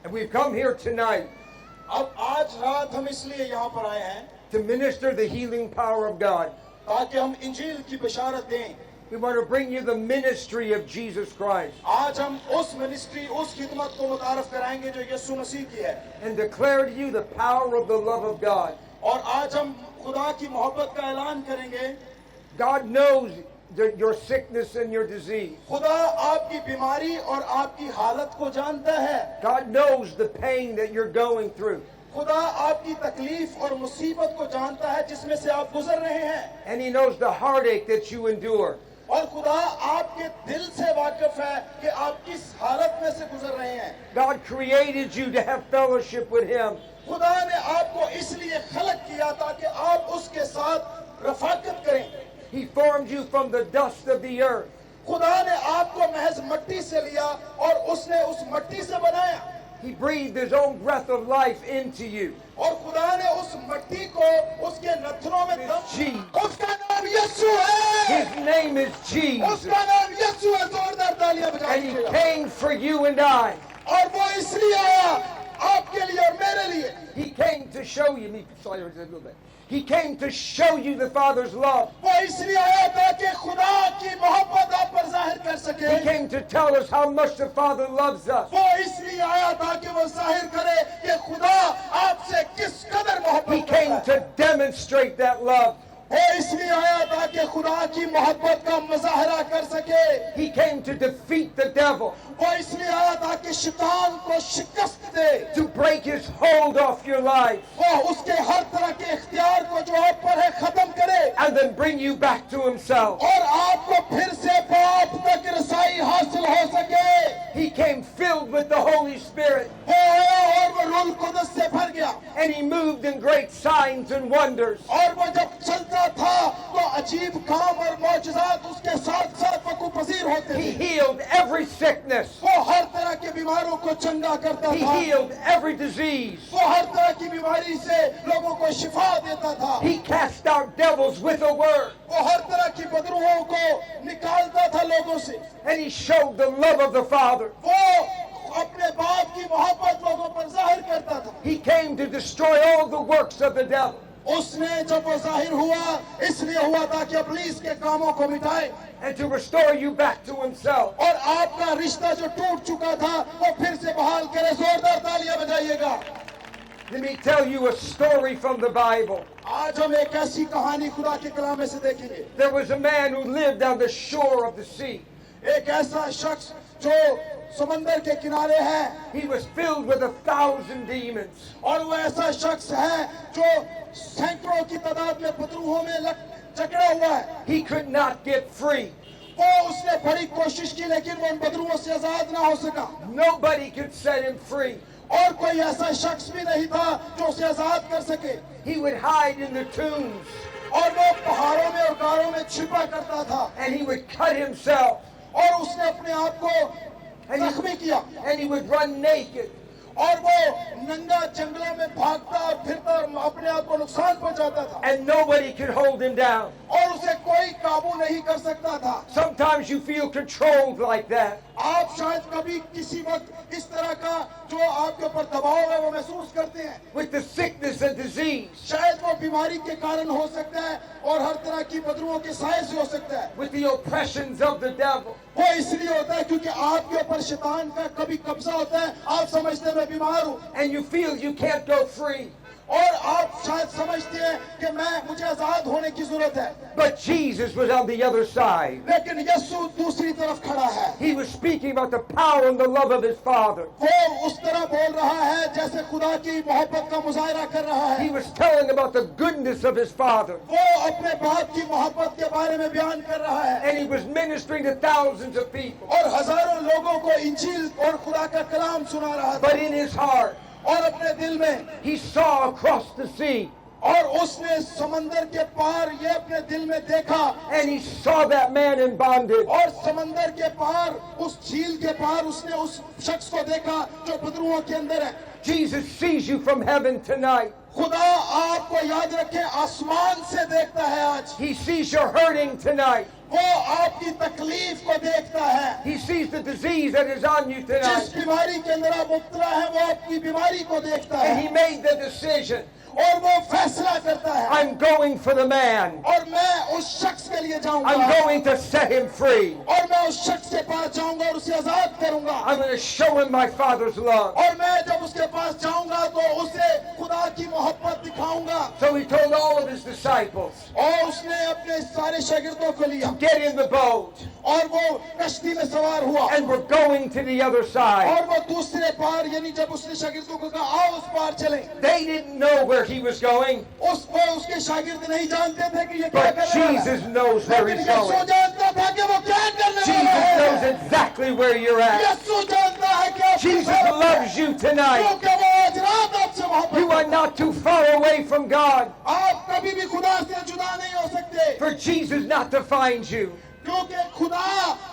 And we've come here tonight अब आज रात हम इसलिए यहाँ पर आए हैं to minister the healing power of God. ताकि हम इंजील की बशारत दें। We want to bring you the ministry of Jesus Christ आज हम उस मिनिस्ट्री, उस खिदमत को मुतारफ कराएंगे जो यीशु मसीह की है, and declare to you the power of the love of God. और आज हम खुदा की मोहब्बत का ऐलान करेंगे। God knows your sickness and your disease. खुदा आपकी बीमारी और आपकी हालत को जानता है। God knows the pain that you're going through. खुदा आपकी तकलीफ और मुसीबत को जानता है जिसमें से आप गुजर रहे हैं, And He knows the heartache that you endure. और खुदा आपके दिल से वाकिफ है कि आप किस हालत में से गुजर रहे हैं। God created you to have fellowship with Him. खुदा ने आपको इसलिए खलक किया ताकि आप उसके साथ रफाकत करें। He formed you from the dust of the earth. खुदा ने आपको महज मट्टी से लिया और उसने उस मट्टी से बनाया, He breathed His own breath of life into you. और खुदा ने उस मट्टी को उसके नथनों में दम। Jesus. उसका नाम यीशु है। His name is Jesus. उसका नाम यीशु है। जोरदार तालियां And He बजाइए। came for you and I. और वो इसलिए आया आपके लिए और मेरे लिए। He came to show you. Sorry, a little bit. He came to show you the Father's love. वो इसलिए आया ताकि खुदा की मोहब्बत आप पर जाहिर कर सके। He came to tell us how much the Father loves us. वो इसलिए आया ताकि वो जाहिर करे कि खुदा आपसे किस कदर He मोहब्बत came करता है। to demonstrate that love. वो इसलिए आया ताकि खुदा की मोहब्बत का मुजाहरा कर सके। He came to defeat the devil, वो इसलिए आया ताकि शैतान को शिकस्त दे, to break his hold off your life, वो उसके हर तरह के इख्तियार को जो आप पर है खत्म करे, and then bring you back to Himself. और आपको फिर से बाप तक रसाई हासिल हो सके। He came filled with the Holy Spirit, वो आया और वो रूह कुदस से भर गया, and He moved in great signs and wonders. और वो जब चलता था तो अजीब काम और मौजज़ात उसके साथ साथ वक़्फ़ पज़ीर होते He थे। healed every sickness. वो हर तरह के बीमारों को चंगा करता He था। healed every disease. वो हर तरह की बीमारी से लोगों को शिफा देता था। He cast out devils with a word, वो हर तरह की बदरूहों को निकालता था लोगों से। and He showed the love of the Father. वो अपने बाप की मोहब्बत लोगों पर जाहिर करता था। He came to destroy all the works of the devil, उसने जब वो जाहिर हुआ इसलिए हुआ ताकि इब्लीस के कामों को मिटाए and to restore you back to Himself. और आपका रिश्ता जो टूट चुका था वो फिर से बहाल करे। जोरदार तालियां बजाइएगा। Let me tell you a story from the Bible. आज हम एक ऐसी कहानी खुदा के कलाम में से देखेंगे। There was a man who lived on the shore of the sea. एक ऐसा शख्स जो समंदर के किनारे है, He was filled with 1,000 demons. और वो ऐसा शख्स है जो सैकड़ों की तादाद में बदरूहों में जकड़ा हुआ है। He could not get free. वो उसने बड़ी कोशिश की लेकिन वो उन बदरूहों से आजाद ना हो सका। Nobody could set him free. और कोई ऐसा शख्स भी नहीं था जो उसे आजाद कर सके। He would hide in the tombs, और वो पहाड़ों में और गारों में छिपा करता था, and he would cut himself, और उसने अपने आप को जख्मी किया, and he would run naked. और वो नंगा जंगलों में भागता और फिरता और अपने आप को नुकसान पहुंचाता था, And nobody could hold him down. और उसे कोई काबू नहीं कर सकता था। Sometimes you feel controlled like that. आप शायद कभी किसी वक्त इस तरह का जो आपके ऊपर दबाव है वो महसूस करते हैं। With the sickness and disease, शायद वो बीमारी के कारण हो सकता है और हर तरह की बदरुओं के साए से हो सकता है। with the oppressions of the devil. वो इसलिए होता है क्योंकि आपके ऊपर शैतान का कभी कब्जा होता है। आप समझते हैं मैं बीमार हूँ, And you feel you can't go free. और आप शायद समझते हैं कि मुझे आजाद होने की जरूरत है, But Jesus was on the other side. लेकिन यीशु दूसरी तरफ खड़ा है। He was speaking about the power and the love of His Father. वो उस तरह बोल रहा है जैसे खुदा की मोहब्बत का मुजाहिरा कर रहा He है। was telling about the goodness of His Father. वो अपने बाप की मोहब्बत के बारे में बयान कर रहा है, And He was ministering to thousands of people. और हजारों लोगों को इंजील और खुदा का कलाम सुना रहा था। But in his heart, और अपने दिल में, he saw across the sea. और उसने समंदर के पार ये अपने दिल में देखा, And he saw that man in bondage. और समंदर के पार उस झील के पार उसने उस शख्स को देखा जो बदरुओं के अंदर है। Jesus sees you from heaven tonight. खुदा आपको याद रखे आसमान से देखता है आज। He sees you're hurting tonight. वो आपकी तकलीफ को देखता है। He sees the disease that is on you जिस tonight. बीमारी के अंदर आप मुब्तला है वो आपकी बीमारी को देखता And है he made the decision. और वो फैसला करता है I'm going for the man. और मैं उस शख्स के लिए I'm जाऊंगा going to set him free. और मैं उस शख्स के पास जाऊंगा और उसे आजाद करूंगा I'm going to show him my Father's love. और मैं जब उसके पास जाऊंगा तो उसे खुदा की मोहब्बत दिखाऊंगा। So he told all of his disciples, और उसने अपने सारे शागिर्दों को लिया get in the boat. और वो कश्ती में सवार हुआ And we're going to the other side. और वो दूसरे पार यानी जब उसने शागिर्दों को कहा आओ उस पार चलें, They didn't know where he was going, उसके शागिर्द नहीं जानते थे कि ये क्या but करने वाला है। Jesus knows where लेकिन he's यीशु going. जानता था कि वो क्या करने Jesus वाला knows है। exactly where you're at. यीशु जानता है कि आप Jesus किस तरफ loves you हैं, tonight. क्योंकि वो आज रात आपसे मोहब्बत You are करता है। not too far away from God आप कभी भी खुदा से जुदा नहीं हो सकते for Jesus not to find you. क्योंकि खुदा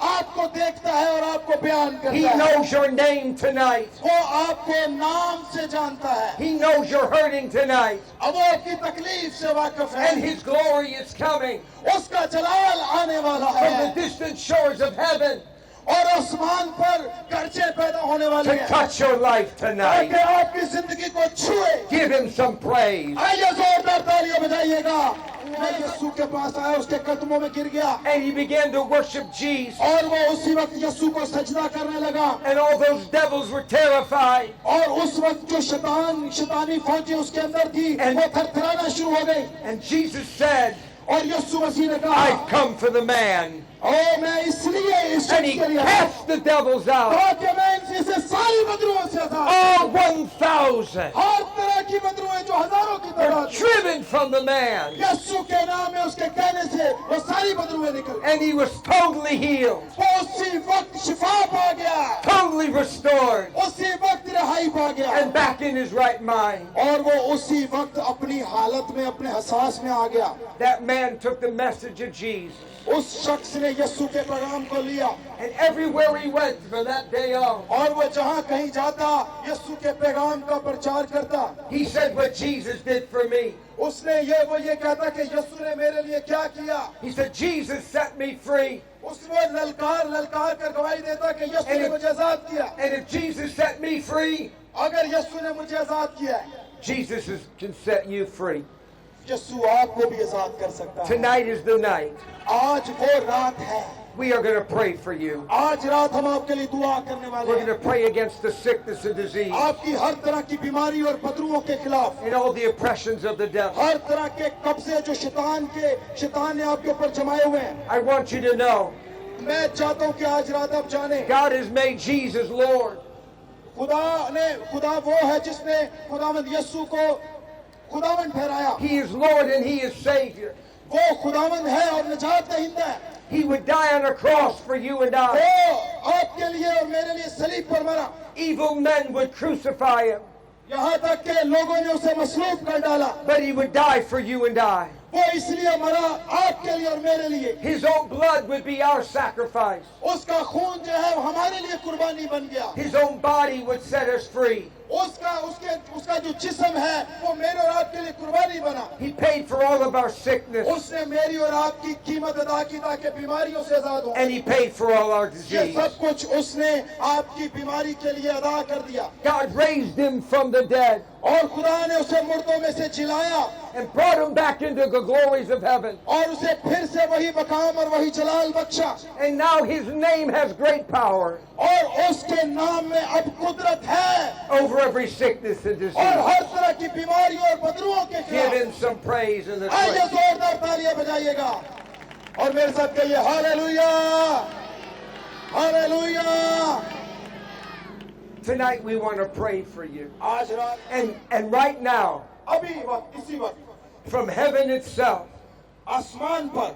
आपको देखता है और आपको बयान He करता है। knows your name tonight. वो आपको नाम से जानता है। He knows you're hurting tonight. अब वो आपकी तकलीफ से वाकिफ And है। His glory is coming उसका जलाल आने वाला from है the distant shores of heaven और आसमान पर गर्जे पैदा होने वाले to हैं touch your life tonight. ताकि आपकी जिंदगी को छुए। Give Him some praise. आइए जोरदार तालियां बजाइएगा। मैं यीशु के पास आया, उसके कदमों में गिर गया And he began to worship Jesus. और वो उसी वक्त यीशु को सजदा करने लगा And all those devils were terrified. और उस वक्त जो शैतानी फौजें उसके अंदर थी And- वो थरथराना शुरू हो गई And Jesus said, और यीशु मसीह ने कहा I've come for the man. ओ मैं इसलिए इस And शख्स he के लिए आया cast the devils out. ताकि मैं इनसे सारी बदरुओं से आजाद All 1,000 हर तरह की बदरुएं जो हजारों की were तादाद में driven from the man. यीशु के नाम में उसके कहने से वो सारी बदरुएं निकल गईं। And he was totally healed, वो उसी वक्त शिफा पा गया, totally restored, उसी वक्त रिहाई पा गया and back in his right mind. और वो उसी वक्त अपनी हालत में अपने एहसास में आ गया। That man took the message of Jesus. उस शख्स ने यीशु के पैगाम को लिया And everywhere he went from that day on, और वो जहाँ कहीं जाता यीशु के पैगाम का प्रचार करता। he said what Jesus did for me. उसने वो ये कहता कि यीशु ने मेरे लिए क्या किया। He said, Jesus set me free. उसमें ललकार कर गवाही देता कि यीशु ने मुझे आजाद किया। And if Jesus set me free, अगर यीशु ने मुझे आजाद किया है, can set you free. यीशु आपको भी आजाद कर सकता है। Tonight is the night. आज वो रात है। We are going to pray for you. आज रात हम आपके लिए दुआ करने वाले We're going हैं। to pray against the sickness and disease आपकी हर तरह की बीमारी और बदरुओं के खिलाफ, and all the oppressions of the devil. हर तरह के कब्जे जो शैतान ने आपके ऊपर जमाए हुए हैं। I want you to know मैं चाहता हूँ कि आज रात आप जाने God has made Jesus Lord. खुदा वो है जिसने खुदावंद यीशु को खुदावंद ठहराया। He is Lord and He is Savior. वो खुदावंद है और निजात दहिंदा है। He would die on a cross for you and I. वो आपके लिए और मेरे लिए सलीब पर मरा। Evil men would crucify Him, यहाँ तक के लोगों ने उसे मसलूब कर डाला। but He would die for you and I. वो इसलिए मरा आपके लिए और मेरे लिए। His own blood would be our sacrifice. उसका खून जो है हमारे लिए कुर्बानी बन गया। His own body would set us free. उसका जो जिस्म है वो मेरे और आपके लिए कुर्बानी बना। He paid for all of our sickness, उसने मेरी और आपकी कीमत अदा की ताकि बीमारियों से आजाद हो। and He paid for all our ये disease. सब कुछ उसने आपकी बीमारी के लिए अदा कर दिया God raised Him from the dead और खुदा ने उसे मुर्दों में से जिलाया and brought Him back into the glories of heaven. और उसे फिर से वही मकाम और वही जलाल बख्शा And now His name has great power और उसके नाम में अब कुदरत है over every sickness and और disease. हर तरह की बीमारी और बदरुओं के Give खिलाफ। Him some praise in this आइए place. जोरदार तालियां बजाइएगा और मेरे साथ कहिए hallelujah hallelujah. Tonight we want to pray for you. आज रात And right now, अभी वक्त इसी वक्त from heaven itself, आसमान पर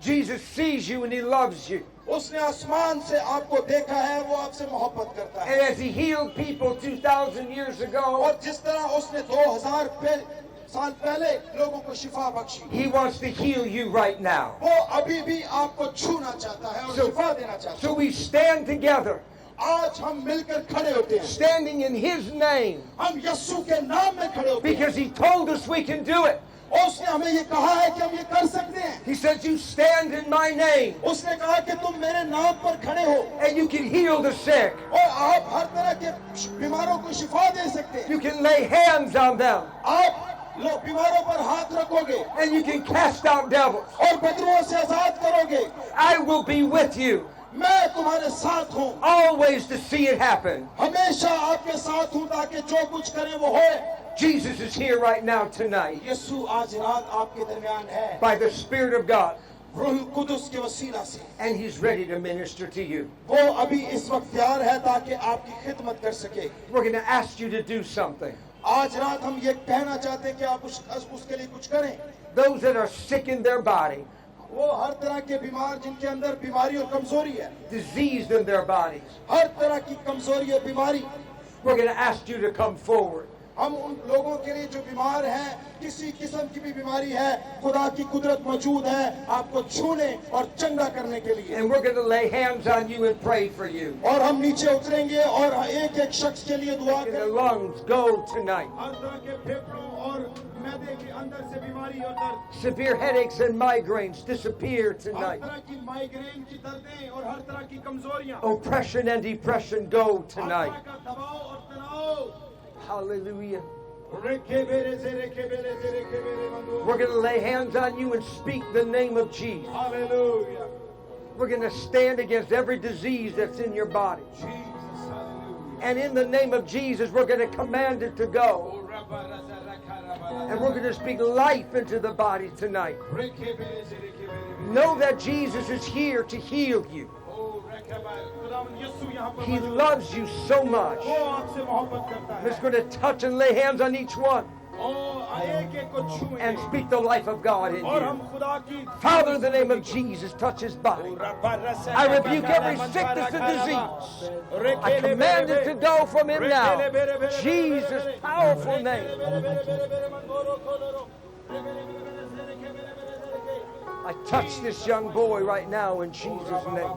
Jesus sees you and He loves you. उसने आसमान से आपको देखा है, वो आपसे मोहब्बत करता है And as He healed people 2,000 years ago, और जिस तरह उसने 2000 साल पहले लोगों को शिफा Bakshi, He wants to heal you right now. वो अभी भी आपको छूना चाहता है और शिफा देना चाहता है। So we stand together, आज हम मिलकर खड़े होते हैं, standing in His name, हम यीशु के नाम में खड़े होते हैं because He told us we can do it. और उसने हमें ये कहा है कि हम ये कर सकते हैं। He said, you stand in my name उसने कहा कि तुम मेरे नाम पर खड़े हो and you can heal the sick. और आप हर तरह के बीमारों को शिफा दे सकते हैं। You can lay hands on them आप लोग बीमारों पर हाथ रखोगे and you can cast out devils. और बदरुओं से आजाद करोगे। I will be with you मैं तुम्हारे साथ हूँ, always to see it happen. हमेशा आपके साथ हूँ ताकि जो कुछ करें वो होए। Jesus is here right now tonight यीशु आज रात आपके दरमियान है by the Spirit of God, रूह कुदुस के वसीला से। and He's ready to minister to you. वो अभी इस वक्त तैयार है ताकि आपकी खिदमत कर सके। We're going to ask you to do something. आज रात हम ये कहना चाहते हैं कि आप उसके लिए कुछ करें। Those that are sick in their body, वो हर तरह के बीमार जिनके अंदर बीमारी और कमजोरी है, diseased in their bodies, हर तरह की कमजोरी और बीमारी, we're going to ask you to come forward. हम उन लोगों के लिए जो बीमार हैं, किसी किस्म की भी बीमारी है, खुदा की कुदरत मौजूद है आपको छूने और चंगा करने के लिए। And we're going to lay hands on you and pray for you. और हम नीचे उतरेंगे और एक एक शख्स के लिए दुआ And the करेंगे। lungs go tonight. हर तरह के फेफड़ों और मैदे के अंदर से बीमारी और दर्द, Severe headaches and migraines disappear her tonight. तरह की माइग्रेन की दर्दें और हर तरह की कमजोरियां, Oppression and depression go her tonight. तरह का दबाव और तनाव। Hallelujah. रेखे बेरे से रेखे बेरे से रेखे बेरे मंदो। We're going to lay hands on you and speak the name of Jesus. Hallelujah. We're going to stand against every disease that's in your body. Jesus, hallelujah। And in the name of Jesus, we're going to command it to go. And we're going to speak life into the body tonight. रेखे बेरे से रेखे बेरे। Know that Jesus is here to heal you. ओ रेखे बेरे। खुदावंद यीशु यहाँ पर He मौजूद है। loves you so much. वो आपसे मोहब्बत करता He's है। going to touch and lay hands on each one और एक एक को छुएंगे। and speak the life of God in और हम you. खुदा की Father, in the name of Jesus, touch his body. I rebuke every sickness and disease. I command it to go from him now. Jesus' powerful name. I touch this young boy right now in Jesus' name.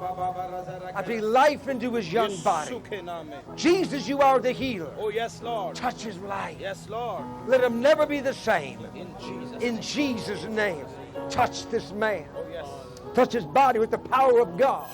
I breathe life into his young body. Jesus, you are the healer. Oh yes, Lord. Touch his life. Yes, Lord. Let him never be the same. In Jesus. In Jesus' name. Touch this man. Oh yes. Touch his body with the power of God.